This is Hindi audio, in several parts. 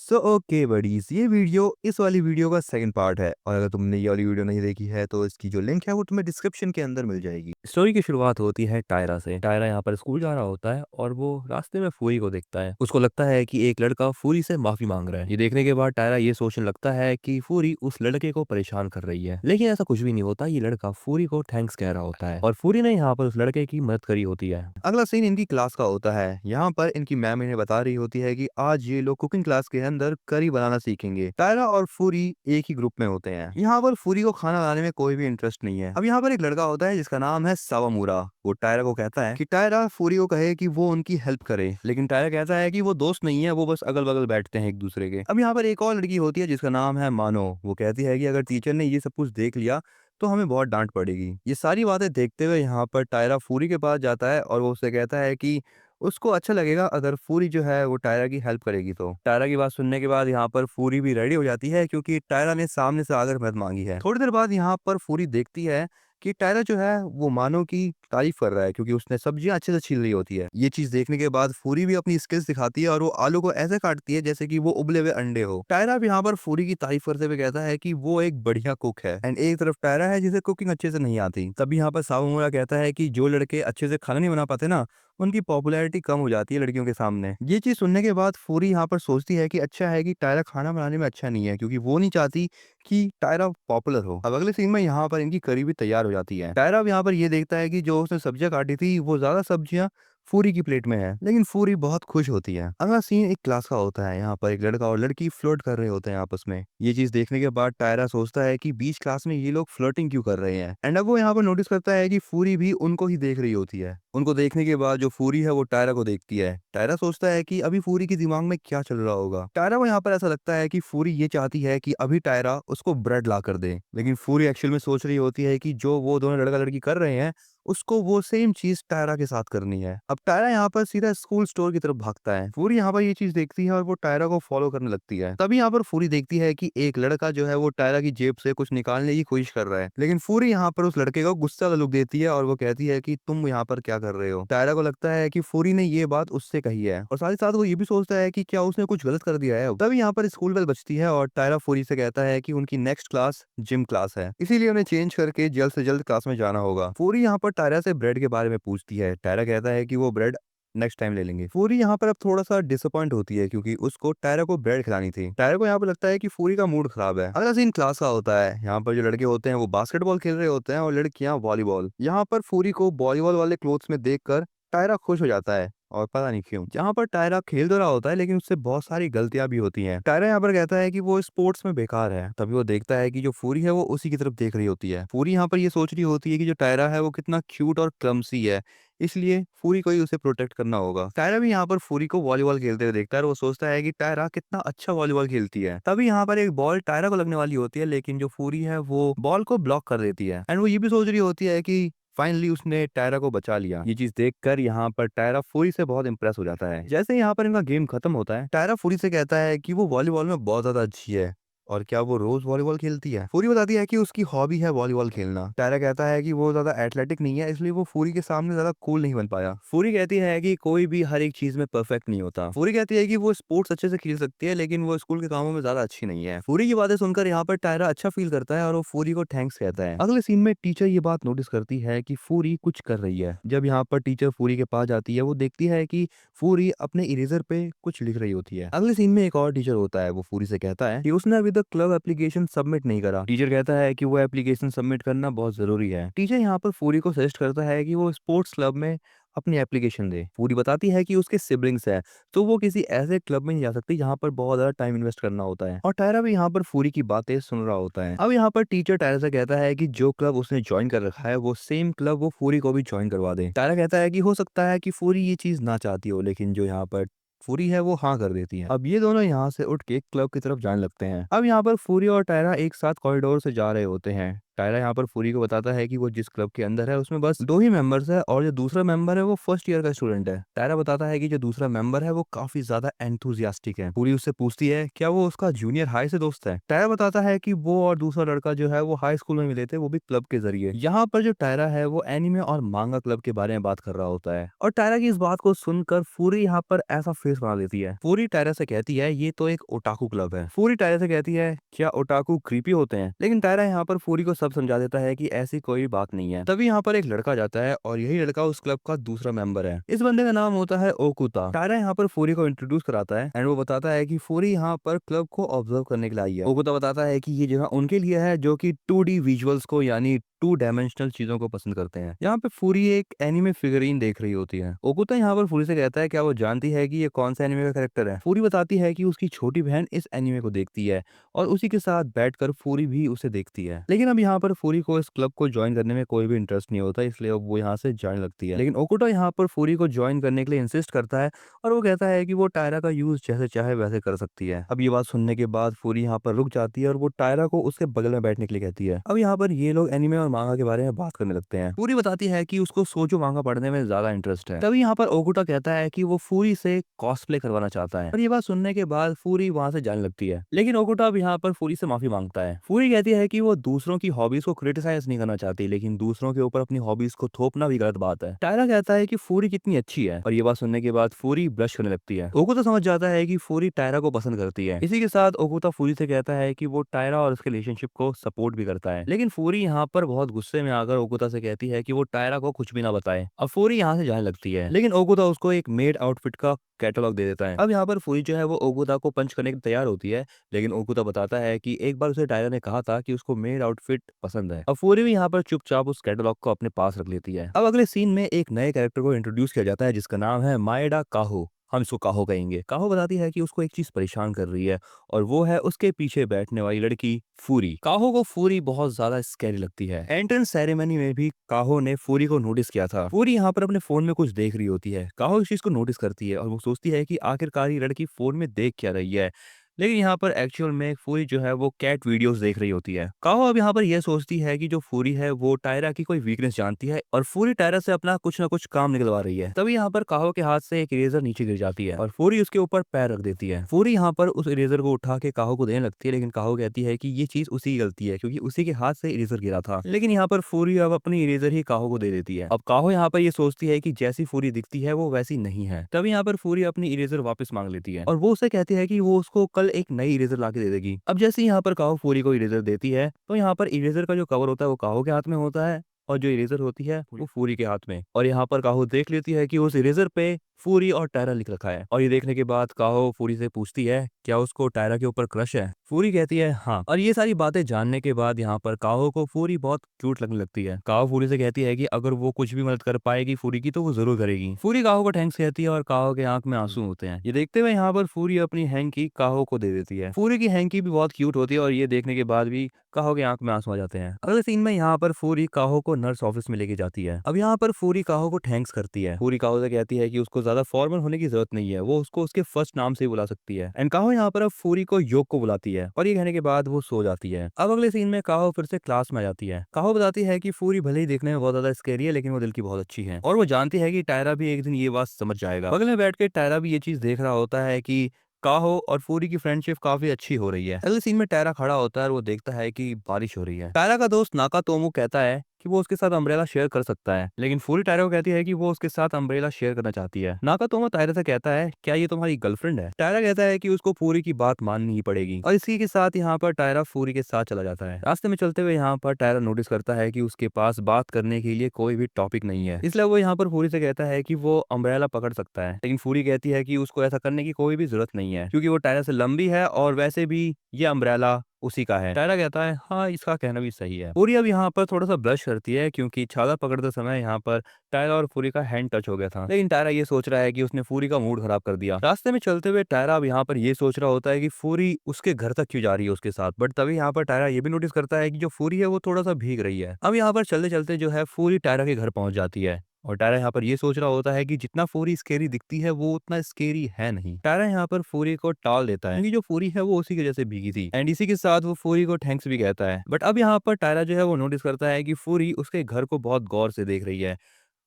सो ओके बडीज, ये वीडियो इस वाली वीडियो का सेकंड पार्ट है। और अगर तुमने ये वाली वीडियो नहीं देखी है तो इसकी जो लिंक है वो तुम्हें डिस्क्रिप्शन के अंदर मिल जाएगी। स्टोरी की शुरुआत होती है टायरा से। टायरा यहाँ पर स्कूल जा रहा होता है और वो रास्ते में फूरी को देखता है। उसको लगता है कि एक लड़का फूरी से माफी मांग रहा है। ये देखने के बाद टायरा ये सोचने लगता है कि फूरी उस लड़के को परेशान कर रही है, लेकिन ऐसा कुछ भी नहीं होता। ये लड़का फूरी को थैंक्स कह रहा होता है और फूरी ने यहाँ पर उस लड़के की मदद करी होती है। अगला सीन इनकी क्लास का होता है। यहाँ पर इनकी मैम इन्हें बता रही होती है कि आज ये लोग कुकिंग क्लास के अंदर करी बनाना सीखेंगे। टायरा और फूरी एक ही ग्रुप में होते हैं। यहाँ पर फूरी को खाना बनाने में कोई भी इंटरेस्ट नहीं है। अब यहाँ पर एक लड़का होता है जिसका नाम है सावामुरा। वो टायरा को कहता है कि टायरा फूरी को कहे कि वो उनकी हेल्प करे, लेकिन टायरा कहता है कि वो दोस्त नहीं है, वो बस अगल बगल बैठते हैं एक दूसरे के। अब यहाँ पर एक और लड़की होती है जिसका नाम है मानो। वो कहती है कि अगर टीचर ने ये सब कुछ देख लिया तो हमें बहुत डांट पड़ेगी। ये सारी बातें देखते हुए यहाँ पर टायरा फूरी के पास जाता है और वो उससे कहता है कि उसको अच्छा लगेगा अगर फूरी जो है वो टायरा की हेल्प करेगी। तो टायरा की बात सुनने के बाद यहाँ पर फूरी भी रेडी हो जाती है, क्योंकि टायरा ने सामने से आकर मदद मांगी है। थोड़ी देर बाद यहाँ पर फूरी देखती है कि टायरा जो है वो मानो की तारीफ कर रहा है, क्योंकि उसने सब्जियां अच्छे से छील रही होती है। ये चीज देखने के बाद फूरी भी अपनी स्किल्स दिखाती है और वो आलू को ऐसे काटती है जैसे कि वो उबले हुए अंडे हो। टायरा भी यहाँ पर फूरी की तारीफ करते हुए कहता है कि वो एक बढ़िया कुक है। एंड एक तरफ टायरा है जिसे कुकिंग अच्छे से नहीं आती। तभी यहाँ पर सावमुरा कहता है कि जो लड़के अच्छे से खाना नहीं बना पाते ना, उनकी पॉपुलैरिटी कम हो जाती है लड़कियों के सामने। ये चीज सुनने के बाद फूरी यहाँ पर सोचती है कि अच्छा है कि टायरा खाना बनाने में अच्छा नहीं है, क्योंकि वो नहीं चाहती कि टायरा पॉपुलर हो। अब अगले सीन में यहाँ पर इनकी करी भी तैयार हो जाती है। टायरा अब यहाँ पर ये देखता है कि जो उसने सब्जियां काटी थी वो ज्यादा सब्जियां फूरी की प्लेट में है, लेकिन फूरी बहुत खुश होती है। अगला सीन एक क्लास का होता है। यहाँ पर एक लड़का और लड़की फ्लर्ट कर रहे होते हैं आपस में। ये चीज देखने के बाद टायरा सोचता है कि बीच क्लास में ये लोग फ्लर्टिंग क्यों कर रहे हैं। एंड अब वो यहाँ पर नोटिस करता है कि फूरी भी उनको ही देख रही होती है। उनको देखने के बाद जो फूरी है वो टायरा को देखती है। टायरा सोचता है कि अभी फूरी के दिमाग में क्या चल रहा होगा। टायरा को यहाँ पर ऐसा लगता है कि फूरी ये चाहती है कि अभी टायरा उसको ब्रेड ला कर दे, लेकिन फूरी एक्चुअल में सोच रही होती है कि जो वो दोनों लड़का लड़की कर रहे हैं उसको वो सेम चीज टायरा के साथ करनी है। अब टायरा यहाँ पर सीधा स्कूल स्टोर की तरफ भागता है। फूरी यहाँ पर ये चीज देखती है और वो टायरा को फॉलो करने लगती है। तभी यहाँ पर फूरी देखती है कि एक लड़का जो है वो टायरा की जेब से कुछ निकालने की कोशिश कर रहा है, लेकिन फूरी यहाँ पर उस लड़के को गुस्सा का लुक देती है और वो कहती है कि तुम यहाँ पर क्या कर रहे हो। टायरा को लगता है कि फूरी ने ये बात उससे कही है, और साथ ही साथ वो ये भी सोचता है कि क्या उसने कुछ गलत कर दिया है। तभी यहाँ पर स्कूल बेल बजती है और टायरा फूरी से कहता है कि उनकी नेक्स्ट क्लास जिम क्लास है, इसीलिए उन्हें चेंज करके जल्द से जल्द क्लास में जाना होगा। फूरी यहाँ पर टायरा से ब्रेड के बारे में पूछती है। टायरा कहता है कि वो ब्रेड नेक्स्ट टाइम ले लेंगे। फूरी यहाँ पर अब थोड़ा सा डिसअपॉइंट होती है, क्योंकि उसको टायरा को ब्रेड खिलानी थी। टायरा को यहाँ पर लगता है कि फूरी का मूड खराब है। अगला सीन क्लास का होता है। यहाँ पर जो लड़के होते हैं वो बास्केटबॉल खेल रहे होते हैं और लड़कियां वॉलीबॉल। यहाँ पर फूरी को वॉलीबॉल वाले क्लोथ्स में देखकर टायरा खुश हो जाता है, और पता नहीं क्यों। जहाँ पर टायरा खेल तो रहा होता है, लेकिन उससे बहुत सारी गलतियां भी होती हैं। टायरा यहाँ पर कहता है कि वो स्पोर्ट्स में बेकार है। तभी वो देखता है कि जो फूरी है वो उसी की तरफ देख रही होती है। फूरी यहाँ पर ये सोच रही होती है कि जो टायरा है वो कितना क्यूट और क्लमसी है, इसलिए फूरी को ही उसे प्रोटेक्ट करना होगा। टायरा भी यहाँ पर फूरी को वॉलीबॉल खेलते हुए देखता है और वो सोचता है कि टायरा कितना अच्छा वॉलीबॉल खेलती है। तभी यहाँ पर एक बॉल टायरा को लगने वाली होती है, लेकिन जो फूरी है वो बॉल को ब्लॉक कर देती है। एंड वो ये भी सोच रही होती है कि फाइनली उसने टायरा को बचा लिया। ये चीज देखकर यहाँ पर टायरा फूरी से बहुत इंप्रेस हो जाता है। जैसे यहाँ पर इनका गेम खत्म होता है, टायरा फूरी से कहता है कि वो वॉलीबॉल में बहुत ज्यादा अच्छी है और क्या वो रोज वॉलीबॉल खेलती है। फूरी बताती है कि उसकी हॉबी है वॉलीबॉल खेलना। टायरा कहता है कि वो ज्यादा एथलेटिक नहीं है, इसलिए वो फूरी के सामने ज्यादा कूल नहीं बन पाया। फूरी कहती है कि कोई भी हर एक चीज में परफेक्ट नहीं होता। फूरी कहती है कि वो स्पोर्ट्स अच्छे से खेल सकती है, लेकिन वो स्कूल के कामों में ज्यादा अच्छी नहीं है। फूरी की बातें सुनकर यहाँ पर टायरा अच्छा फील करता है और वो फूरी को थैंक्स कहता है। अगले सीन में टीचर ये बात नोटिस करती है कि फूरी कुछ कर रही है। जब यहाँ पर टीचर फूरी के पास जाती है, वो देखती है कि फूरी अपने इरेजर पे कुछ लिख रही होती है। अगले सीन में एक और टीचर होता है। वो फूरी से कहता है कि उसने अभी तक क्लब एप्लीकेशन सबमिट नहीं करा। टीचर कहता है कि वो एप्लीकेशन सबमिट करना बहुत जरूरी है। टीचर यहाँ पर फूरी को सजेस्ट करता है कि वो स्पोर्ट्स क्लब में अपनी एप्लीकेशन दे। फूरी बताती है कि उसके सिबलिंग्स है, तो वो किसी ऐसे क्लब में नहीं जा सकती जहाँ पर बहुत ज्यादा टाइम इन्वेस्ट करना होता है। और टायरा भी यहाँ पर फूरी की बातें सुन रहा होता है। अब यहाँ पर टीचर टायरा से कहता है कि जो क्लब उसने ज्वाइन कर रखा है वो सेम क्लब वो फूरी को भी ज्वाइन करवा दे। टायरा कहता है कि हो सकता है कि फूरी ये चीज ना चाहती हो, लेकिन जो यहाँ पर फूरी है वो हाँ कर देती है। अब ये दोनों यहाँ से उठ के क्लब की तरफ जाने लगते हैं। अब यहाँ पर फूरी और टायरा एक साथ कॉरिडोर से जा रहे होते हैं। टायरा यहाँ पर फूरी को बताता है कि वो जिस क्लब के अंदर है उसमें बस 2 ही मेंबर्स है और जो दूसरा मेंबर है वो फर्स्ट ईयर का स्टूडेंट है। टायरा बताता है कि जो दूसरा मेंबर है वो काफी ज्यादा एंथुसियास्टिक है। फूरी उससे पूछती है क्या वो उसका जूनियर हाई से दोस्त है। टायरा बताता है कि वो और दूसरा लड़का जो है वो हाई स्कूल में मिले थे, वो भी क्लब के जरिए। यहाँ पर जो टायरा है वो एनिमे और मांगा क्लब के बारे में बात कर रहा होता है और टायरा की इस बात को सुनकर फूरी यहाँ पर ऐसा फेस बना देती है। फूरी टायरा से कहती है ये तो एक ओटाकू क्लब है। फूरी टायरा से कहती है क्या ओटाकू क्रीपी होते हैं, लेकिन टायरा यहाँ पर फूरी को सब समझा देता है कि ऐसी कोई बात नहीं है। तभी यहाँ पर एक लड़का जाता है और यही लड़का उस क्लब का दूसरा मेंबर है। इस बंदे का नाम होता है ओकुता। टायरा यहाँ पर फूरी को इंट्रोड्यूस कराता है एंड वो बताता है कि फूरी यहाँ पर क्लब को ऑब्जर्व करने के लिए आई है। ओकुता बताता है कि ये जगह उनके लिए है जो कि 2D विजुअल्स को यानी 2 डायमेंशनल चीजों को पसंद करते हैं। यहाँ पे फूरी एक एनिमे फिगरीन देख रही होती है। ओकुता यहाँ पर फूरी से कहता है क्या वो जानती है कि ये कौन सा एनिमे का कैरेक्टर है। फूरी बताती है कि उसकी छोटी बहन इस एनिमे को देखती है और उसी के साथ बैठकर फूरी भी उसे देखती है। लेकिन अब यहाँ पर फूरी को इस क्लब को ज्वाइन करने में कोई भी इंटरेस्ट नहीं होता, इसलिए अब वो यहाँ से जाने लगती है। लेकिन ओकुटा यहाँ पर फूरी को ज्वाइन करने के लिए इंसिस्ट करता है और वो कहता है कि वो टायरा का यूज जैसे चाहे वैसे कर सकती है। अब ये बात सुनने के बाद फूरी यहाँ पर रुक जाती है और वो टायरा को उसके बगल में बैठने के लिए कहती है। अब यहाँ पर ये लोग एनिमे और मांगा के बारे में बात करने लगते हैं। फूरी बताती है कि उसको सोजो मांगा पढ़ने में ज्यादा इंटरेस्ट है। तभी यहाँ पर ओकुटा कहता है कि वो फूरी से कॉस्प्ले करवाना चाहता है और ये बात सुनने के बाद फूरी वहां से जाने लगती है। लेकिन ओकुटा अब यहाँ पर फूरी से माफी मांगता है। फूरी कहती है कि वो दूसरों की हॉबीज को क्रिटिसाइज नहीं करना चाहती, लेकिन दूसरों के ऊपर अपनी हॉबीज को थोपना भी गलत बात है। टायरा कहता है कि फूरी कितनी अच्छी है और ये बात सुनने के बाद फूरी ब्लश करने लगती है। ओकुता समझ जाता है कि फूरी टायरा को पसंद करती है। इसी के साथ ओकुता फूरी से कहता है कि वो टायरा और उसके रिलेशनशिप को सपोर्ट भी करता है। लेकिन फूरी यहाँ पर बहुत गुस्से में आकर ओकुता से कहती है कि वो टायरा को कुछ भी ना बताए। अब फूरी यहाँ से जाने लगती है, लेकिन ओकुता उसको एक मेड आउटफिट का कैटलॉग दे देता है। अब यहाँ पर फूरी जो है वो ओकुता को पंच करने के लिए तैयार होती है, लेकिन ओकुता बताता है कि एक बार उसे टायरा ने कहा था कि उसको मेड आउटफिट पसंद है। अब फूरी भी यहाँ पर चुपचाप उस कैटलॉग को अपने पास रख लेती है। अब अगले सीन में एक नए कैरेक्टर को इंट्रोड्यूस किया जाता है जिसका नाम है माएडा काहो। हम इसको काहो कहेंगे। काहो बताती है कि उसको एक चीज परेशान कर रही है और वो है उसके पीछे बैठने वाली लड़की फूरी। काहो को फूरी बहुत ज्यादा स्कैरी लगती है। एंट्रेंस सेरेमनी में भी काहो ने फूरी को नोटिस किया था। फूरी यहाँ पर अपने फोन में कुछ देख रही होती है। काहो इस चीज को नोटिस करती है और वो सोचती है कि आखिरकार ये लड़की फोन में देख क्या रही है, लेकिन यहाँ पर एक्चुअल में फूरी जो है वो कैट वीडियोस देख रही होती है। काहो अब यहाँ पर यह सोचती है कि जो फूरी है वो टायरा की कोई वीकनेस जानती है और फूरी टायरा से अपना कुछ ना कुछ काम निकलवा रही है। तभी यहाँ पर काहो के हाथ से एक इरेजर नीचे गिर जाती है और फूरी उसके ऊपर पैर रख देती है। फूरी यहाँ पर उस इरेजर को उठा के काहो को देने लगती है, लेकिन काहो कहती है कि ये चीज उसी की गलती है क्योंकि उसी के हाथ से इरेजर गिरा था। लेकिन यहाँ पर फूरी अब अपनी इरेजर ही काहो को दे देती है। अब काहो यहाँ पर ये सोचती है कि जैसी फूरी दिखती है वो वैसी नहीं है। तभी यहाँ पर फूरी अपनी इरेजर वापस मांग लेती है और वो उसे कहती है कि वो उसको कल एक नई इरेजर ला के दे देगी। अब जैसे ही यहाँ पर काहो फूरी को इरेजर देती है तो यहाँ पर इरेजर का जो कवर होता है वो काहो के हाथ में होता है और जो इरेजर होती है वो फूरी के हाथ में। और यहाँ पर काहो देख लेती है कि उस इरेजर पे फूरी और टायरा लिख रखा है और ये देखने के बाद काहो फूरी से पूछती है क्या उसको टायरा के ऊपर क्रश है। फूरी कहती है हाँ। और ये सारी बातें जानने के बाद यहाँ पर काहो को फूरी बहुत क्यूट लगने लगती है। काहो फूरी से कहती है कि अगर वो कुछ भी मदद कर पाएगी फूरी की तो वो जरूर करेगी। फूरी काहो को थैंक्स कहती है और काहो के आंख में आंसू होते हैं। ये देखते हुए यहाँ पर फूरी अपनी हैंकी काहो को दे देती है। फूरी की हैंकी भी बहुत क्यूट होती है और ये देखने के बाद भी काहो के आंख में आंसू आ जाते हैं। अगले सीन में यहाँ पर फूरी काहो को नर्स ऑफिस में लेके जाती है। अब यहाँ पर फूरी काहो को थैंक्स करती है। फूरी काहो से कहती है कि उसको ज्यादा फॉर्मल होने की जरूरत नहीं है, वो उसको उसके फर्स्ट नाम से ही बुला सकती है। एंड काहो यहाँ पर अब फूरी को योग को बुलाती है और ये कहने के बाद वो सो जाती है। अब अगले सीन में काहो फिर से क्लास में आ जाती है। काहो बताती है कि फूरी भले ही देखने में बहुत ज्यादा स्कैरी है लेकिन वो दिल की बहुत अच्छी है और वो जानती है कि टायरा भी एक दिन ये बात समझ जाएगा। बगल में बैठ के टायरा भी ये चीज देख रहा होता है कि काहो और फूरी की फ्रेंडशिप काफी अच्छी हो रही है। अगले सीन में टायरा खड़ा होता है और वो देखता है कि बारिश हो रही है। टायरा का दोस्त नाकातोमो कहता है कि वो उसके साथ अम्ब्रेला शेयर कर सकता है, लेकिन फूरी टायरा को कहती है कि वो उसके साथ अम्ब्रेला शेयर करना चाहती है। नाकातोमो टायरा से कहता है क्या ये तुम्हारी गर्लफ्रेंड है। टायरा कहता है कि उसको फूरी की बात माननी ही पड़ेगी और इसी के साथ यहाँ पर टायरा फूरी के साथ चला जाता है। रास्ते में चलते हुए यहाँ पर टायरा नोटिस करता है कि उसके पास बात करने के लिए कोई भी टॉपिक नहीं है, इसलिए वो यहाँ पर फूरी से कहता है कि वो अम्ब्रेला पकड़ सकता है। लेकिन फूरी कहती है कि उसको ऐसा करने की कोई भी जरूरत नहीं है क्योंकि वो टायरा से लंबी है और वैसे भी ये अम्ब्रेला उसी का है। टायरा कहता है हाँ इसका कहना भी सही है। फूरी अब यहाँ पर थोड़ा सा ब्लश करती है क्योंकि छाला पकड़ते समय यहाँ पर टायरा और फूरी का हैंड टच हो गया था, लेकिन टायरा ये सोच रहा है कि उसने फूरी का मूड खराब कर दिया। रास्ते में चलते हुए टायरा अब यहाँ पर ये सोच रहा होता है कि फूरी उसके घर तक क्यों जा रही है उसके साथ, बट तभी यहाँ पर टायरा ये भी नोटिस करता है कि जो फूरी है वो थोड़ा सा भीग रही है। अब यहाँ पर चलते चलते जो है फूरी टायरा के घर पहुंच जाती है और टायरा यहाँ पर ये सोच रहा होता है कि जितना फूरी स्केरी दिखती है वो उतना स्केरी है नहीं। टायरा यहाँ पर फूरी को टाल देता है क्योंकि जो फूरी है वो उसी के जैसे भीगी थी एंड इसी के साथ वो फूरी को थैंक्स भी कहता है। बट अब यहाँ पर टायरा जो है वो नोटिस करता है कि फूरी उसके घर को बहुत गौर से देख रही है।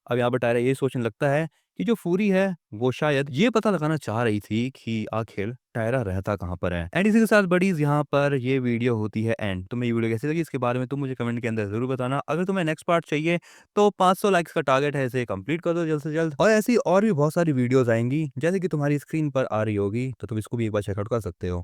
अब यहाँ पर टायरा ये सोचने लगता है कि जो फूरी है वो शायद ये पता लगाना चाह रही थी कि आखिर टायरा रहता कहाँ पर है। एंड इसी के साथ बडीज यहाँ पर ये वीडियो होती है एंड। तुम्हें ये वीडियो कैसी लगी इसके बारे में तुम मुझे कमेंट के अंदर जरूर बताना। अगर तुम्हें नेक्स्ट पार्ट चाहिए तो 500 लाइक्स का टारगेट है, इसे कंप्लीट कर दो जल्द से जल्द। और ऐसी और भी बहुत सारी वीडियोस आएंगी जैसे कि तुम्हारी स्क्रीन पर आ रही होगी, तो तुम इसको भी एक बार चेकआउट कर सकते हो।